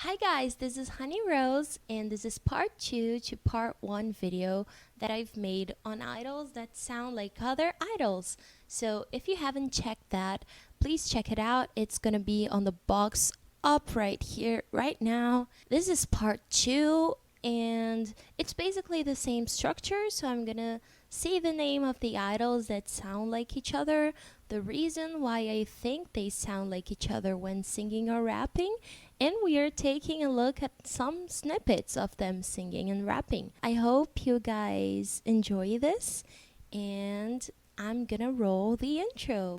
Hi guys, this is Honey Rose and this is part 2 to part 1 video that I've made on idols that sound like other idols. So if you haven't checked that, please check it out. It's gonna be on the box up right here right now. This is part 2 and it's basically the same structure, so I'm gonna say the name of the idols that sound like each other, the reason why I think they sound like each other when singing or rapping, and we are taking a look at some snippets of them singing and rapping. I hope you guys enjoy this, and I'm gonna roll the intro.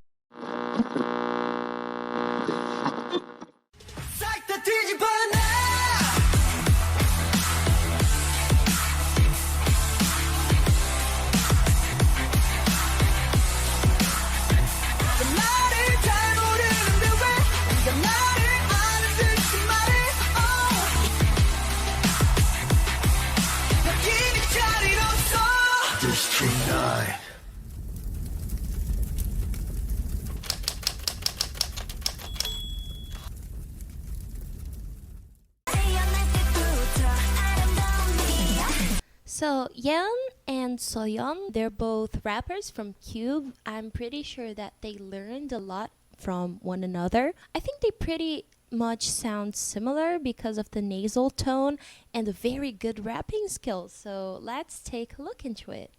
So Yeon and Soyeon, they're both rappers from Cube. I'm pretty sure that they learned a lot from one another. I think they pretty much sound similar because of the nasal tone and the very good rapping skills. So let's take a look into it.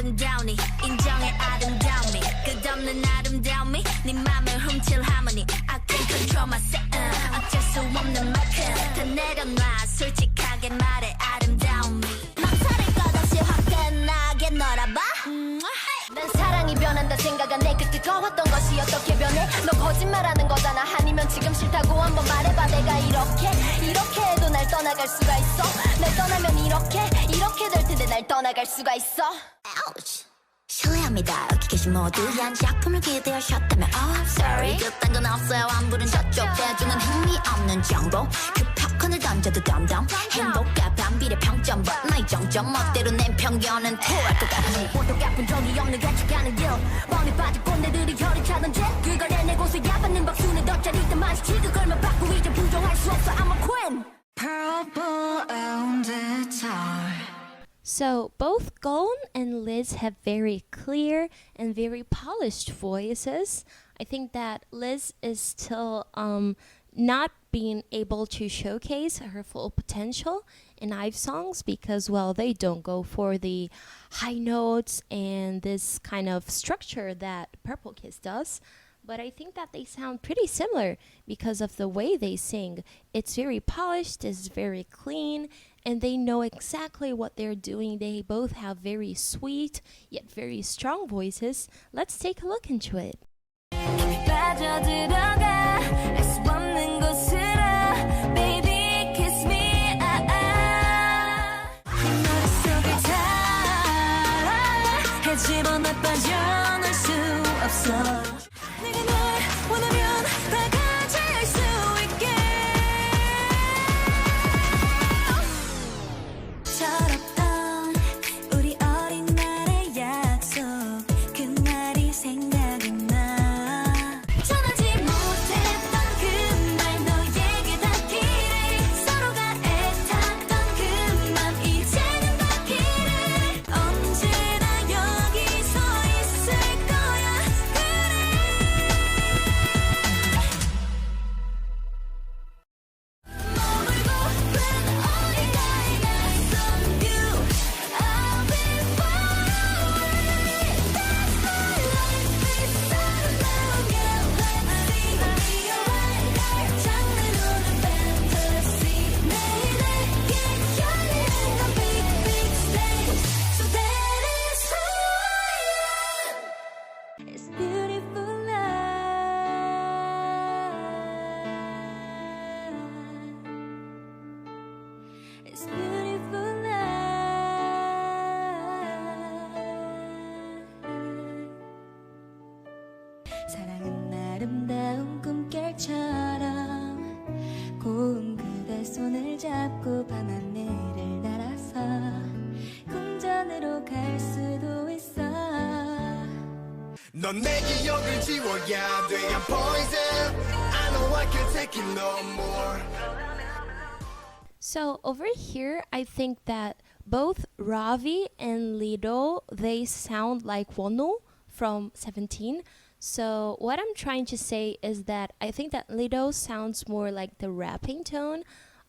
아름다우니 인정해 아름다움이 끝없는 아름다움이 네 맘을 훔칠 하모니 I can't control myself 어쩔 수 없는 만큼 다 내려놔 솔직하게 말해 아름다움이 망설일 것 없이 화끈하게 놀아봐 난 사랑이 변한다 생각한 내 그 뜨거웠던 것이 어떻게 변해 너 거짓말하는 거잖아 아니면 지금 싫다고 한번 말해봐 내가 이렇게 해도 날 떠나갈 수가 있어 날 떠나면 이렇게 될 텐데 날 떠나갈 수가 있어 Ouch. 실례합니다 여기 계신 모두한 작품을 기대하셨다면 Oh I'm sorry 그딴 건 없어요 안부른 저쪽 대중은 흥미없는 정보 그 팝콘을 던져도 덤덤 행복과 반비례 평점 But 나의 정점 멋대로 낸 편견은 토할 것 같지 보통 가쁜 적이 없는 같이가는 길 뻔히 빠진 꼰대들이 혀를 차던데 그걸 내내고서 야받는 박수는 더 짜릿한 맛이지 그걸만 받고 이제 부정할 수 없어 I'm a queen Purple on the tar So both Gon and Liz have very clear and very polished voices. I think that Liz is still not being able to showcase her full potential in IVE songs because, well, they don't go for the high notes and this kind of structure that Purple Kiss does. But I think that they sound pretty similar because of the way they sing. It's very polished, it's very clean, and they know exactly what they're doing. They both have very sweet yet very strong voices. Let's take a look into it. 사랑은 아름다운 꿈결처럼 고운 그대 손을 잡고 밤하늘을 날아서 궁전으로 갈 수도 있어. 넌 내 기억을 지워야 돼. I'm poison. I know I can't take it no more. So over here, I think that both Ravi and Lido, they sound like Wonho from 17. So what I'm trying to say is that I think that Lido sounds more like the rapping tone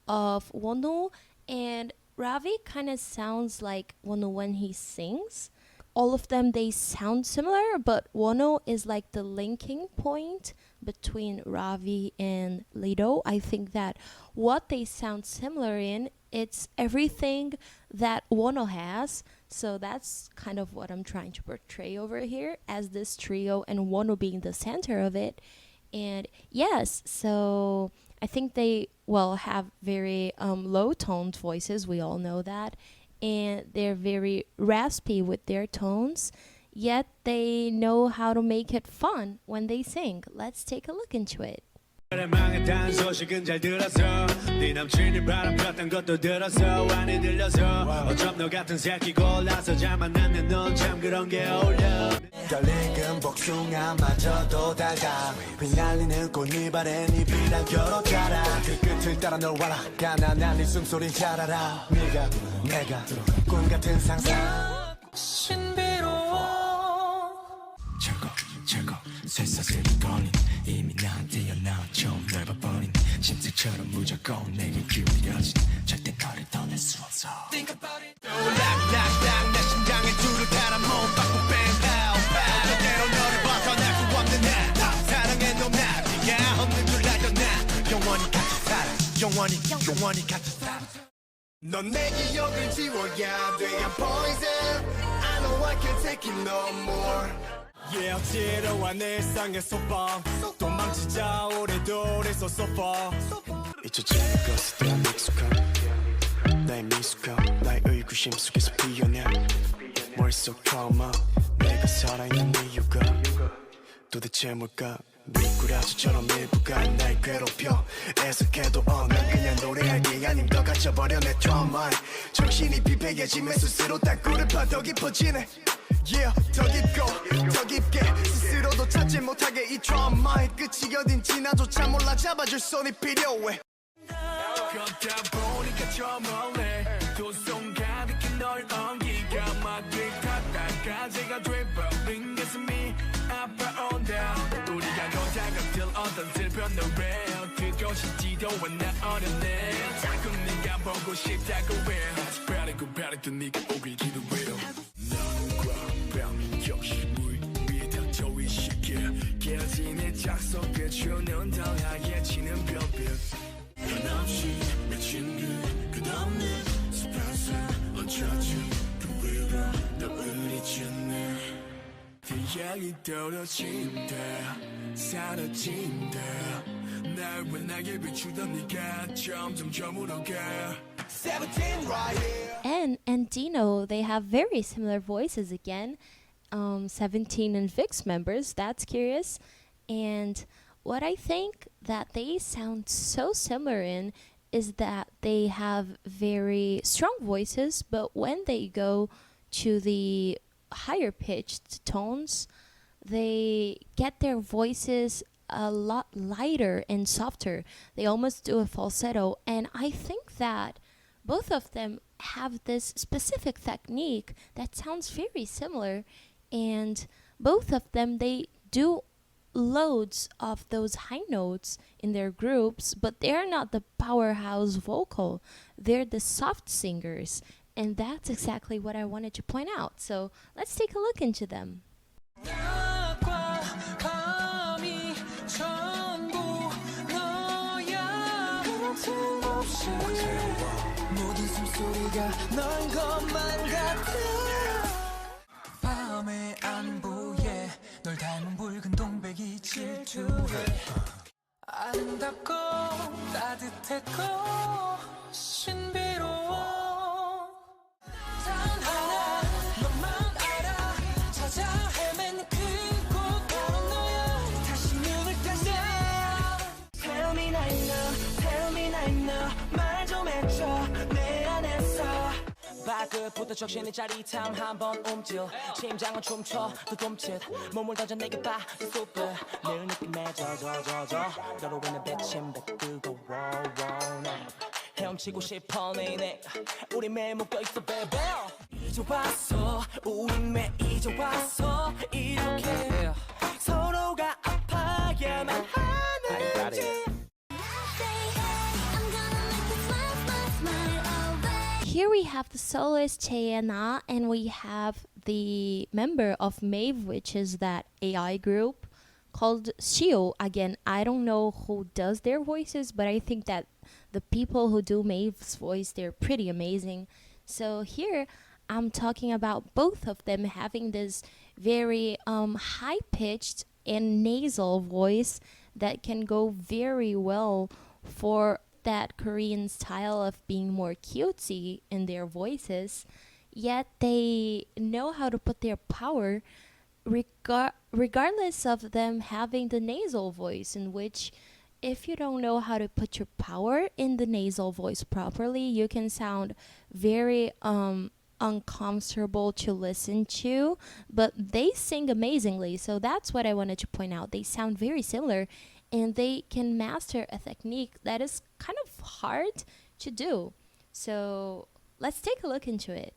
of Wonho, and Ravi kind of sounds like Wonho when he sings. All of them, they sound similar, but Wonho is like the linking point between Ravi and Lido. I think that what they sound similar in, it's everything that Wonho has. So that's kind of what I'm trying to portray over here as this trio and Wonho being the center of it. And yes, so I think they, well, have very low toned voices. We all know that. And they're very raspy with their tones, yet they know how to make it fun when they sing. Let's take a look into it. 망했다는 소식은 잘 들었어. 네 남친이 바람 폈던 것도 들었어. 안에 들려서 어쩜 너 같은 새끼 골라서 잘 만났네. 넌 참 그런 게 어울려. 떨리는 복숭아마저도 달다. 휘날리는 꽃잎아래 네 비단 결혼자라. 그 끝을 따라 널 와라. 가난한 네 숨소리 잘 알아. 네가 내가 꿈 같은 상상. 신비로워. 저거 쇠사슬이 걸린 이미 나한테 연락 처음 널 봐버린 심장처럼 무조건 내게 기울여진 절대 너를 떠날 수 없어. Think about it. 락락락 내 심장에 줄을 달아 몸 바꾸 bang pow pow. 그대로 너를 벗어날 수 없는 나 사랑해 너 나 네가 없는 줄 알던 나 영원히 같이 살아 영원히 같이 살아. 넌 내 기억을 지워야 돼. I'm poison. I know I can't take it no more. Yeah, 지루한 일상의 소방 도망치자 오래도래서 so far. 잊혀지는 것에 대한 익숙함 나의 미숙함 나의 의구심 속에서 피어나 머릿속 트라우마 내가 살아있는 이유가 도대체 뭘까 미꾸라지처럼 일부가 날 괴롭혀 애석해도 난 그냥 노래할 게 아님 더 갇혀버려 내 트라우마에 정신이 비폐해지면 스스로 땅굴을 파 더 깊어지네 Yeah, 더 깊고 더 깊게 스스로도 찾지 못하게 이 트라우마의 끝이 어딘지 나조차 몰라 잡아줄 손이 필요해 걷다 보니까 저 멀리 두 손 가득히 널 엉기가 막 들이탔다가 제가 돼버린 가슴이 아파온다 우리가 걷다가 들 어떤 슬픈 노래 듣고 싶지도 않아 어렵네 자꾸 네가 보고 싶다고 해 아직 바라던 네가 오길 기도해요 넌과 역시 물 위에 닥쳐 이 시계 깨어진 작속 끝주는 더 하얘지는 별빛 한없이 맺힌 그 끝없는 스파스 얹혀진 그 위로 너를 잊었네 태양이 떨어진다 사라진다 날 원하게 비추던 네가 점점 저물어가 17 right here And Dino, they have very similar voices again. 17 and Vix members, that's curious. And what I think that they sound so similar in is that they have very strong voices, but when they go to the higher pitched tones, they get their voices a lot lighter and softer. They almost do a falsetto, and I think that both of them have this specific technique that sounds very similar, and both of them, they do loads of those high notes in their groups, but they're not the powerhouse vocal. They're the soft singers, and that's exactly what I wanted to point out. So let's take a look into them. 모든 숨소리가 넌 것만 같아 밤에 안보에 널 닮은 붉은 동백이 질투해 아름답고 따뜻했고 신비로워 단 하나 너만 알아 찾아 헤맨 그곳 바로 너야 다시 눈을 뜨자 Tell me now, tell me now 발끝부터 적신의 짜릿함 한번 움찔 심장은 춤춰 또 둠칫 몸을 던져 내게 봐 super 늘 느낌에 젖어 너로 인해 배침 뜨거워 헤엄치고 싶어 내내 우리 매일 묶여있어 baby 이제 왔어 우리 매일 이제 왔어 이렇게 서로가 아파야만 하는지 Here we have the soloist Cheyenne, and we have the member of Mave, which is that AI group called Shio. Again, I don't know who does their voices, but I think that the people who do Mave's voice, they're pretty amazing. So here I'm talking about both of them having this very high-pitched and nasal voice that can go very well for that Korean style of being more cutesy in their voices, yet they know how to put their power regardless of them having the nasal voice, in which if you don't know how to put your power in the nasal voice properly, you can sound very uncomfortable to listen to, but they sing amazingly. So that's what I wanted to point out. They sound very similar, and they can master a technique that is kind of hard to do. So let's take a look into it.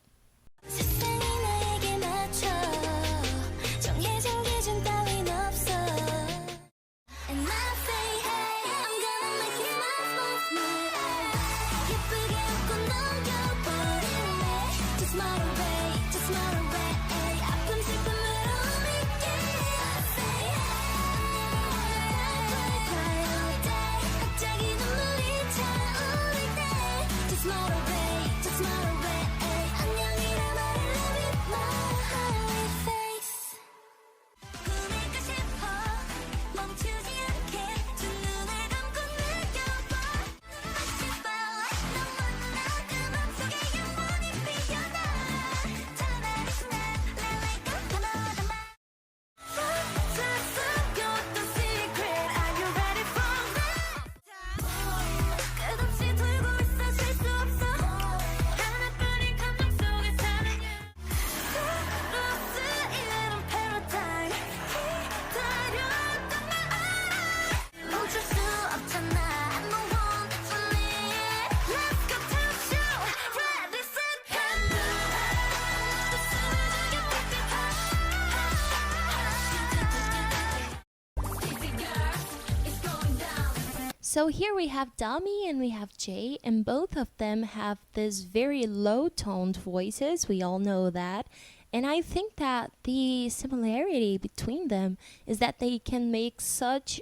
So here we have Dami and we have Jay, and both of them have this very low-toned voices. We all know that. And I think that the similarity between them is that they can make such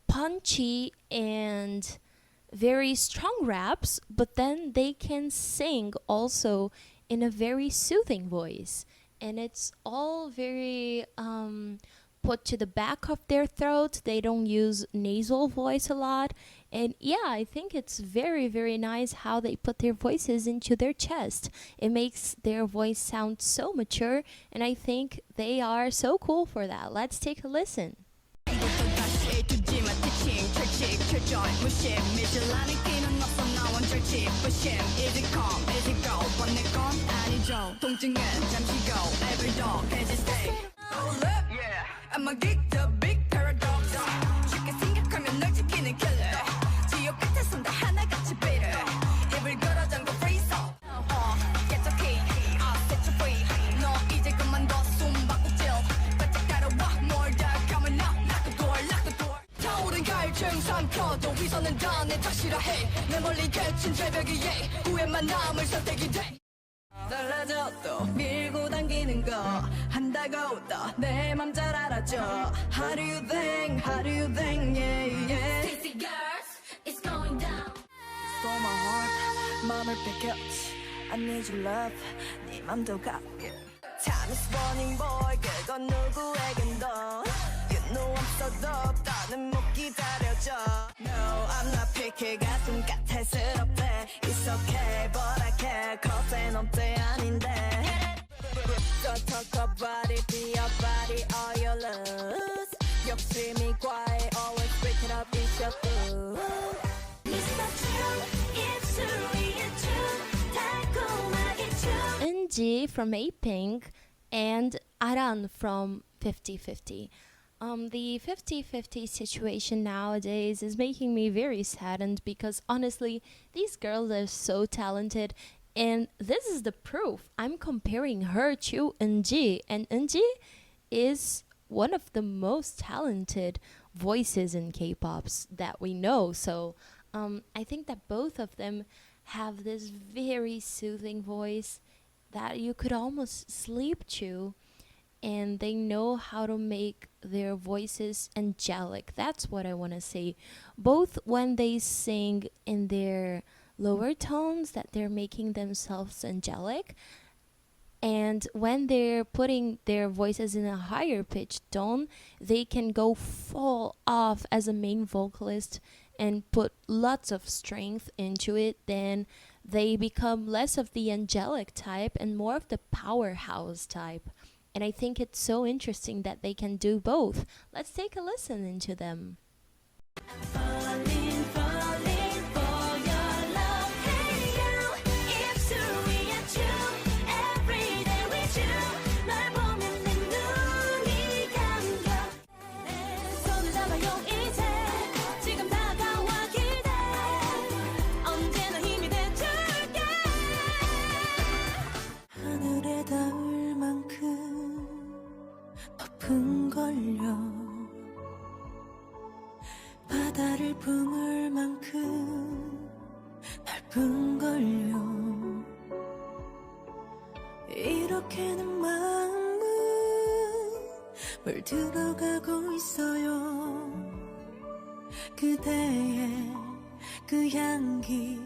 punchy and very strong raps, but then they can sing also in a very soothing voice. And it's all very put to the back of their throat. They don't use nasal voice a lot. And yeah, I think it's very, very nice how they put their voices into their chest. It makes their voice sound so mature, and I think they are so cool for that. Let's take a listen. I'ma get the big paradox. 쉽게 생각하면 널 지키는 killer. 지옥 끝에 선다 하나같이 bitter. 입을 걸어 잠궈 freeze up. Get the key, I'll set you free. 너 이제 그만둬 숨바꼭질. 바짝 따라와 뭘 다가면 knock the door, lock the door. 타오른 갈증 삼켜도 위선은 다 내 탓이라 해. 내 멀리 갇힌 절벽 위에 후회만 남을 선택이 돼. 달라져도 밀고 당기는 거 한다고 또 내 맘 잘 알아줘. How do you think, yeah, yeah. Sexy girls, it's going down. Stole my heart, 맘을 뺏겼지. I need your love, 네 맘도 갖게. Time is running boy, 그건 누구에겐도. You know I'm so dope, 더는 못 기다려줘. No, I'm not picky, 가슴 까탈스럽대. It's okay, but I care, cause 넌 때 아닌데. Don't talk about it, be your body, all your lose. 욕심이 과해, always break it up, it's your food. It's not true, it's true, it's true. 달콤하게 Eunji from A-Pink, and Aran from 50/50. The 50/50 situation nowadays is making me very saddened because honestly, these girls are so talented, and this is the proof. I'm comparing her to Eunji, and Eunji is one of the most talented voices in K-pops that we know. So I think that both of them have this very soothing voice that you could almost sleep to, and they know how to make their voices angelic. That's what I want to say. Both when they sing in their lower tones, that they're making themselves angelic, and when they're putting their voices in a higher pitched tone, they can go full off as a main vocalist and put lots of strength into it. Then they become less of the angelic type and more of the powerhouse type. And I think it's so interesting that they can do both. Let's take a listen into them. Falling, falling for your love. Hey you, it's we and you. Every day with you. 널 보면 내 눈이 감겨. 내 손을 잡아요 이제. 지금 다가와 기대. 언제나 힘이 돼줄게. 하늘에 닿을 만큼 높은걸요 바다를 품을 만큼 넓은걸요 이렇게는 마음은 물들어가고 있어요 그대의 그 향기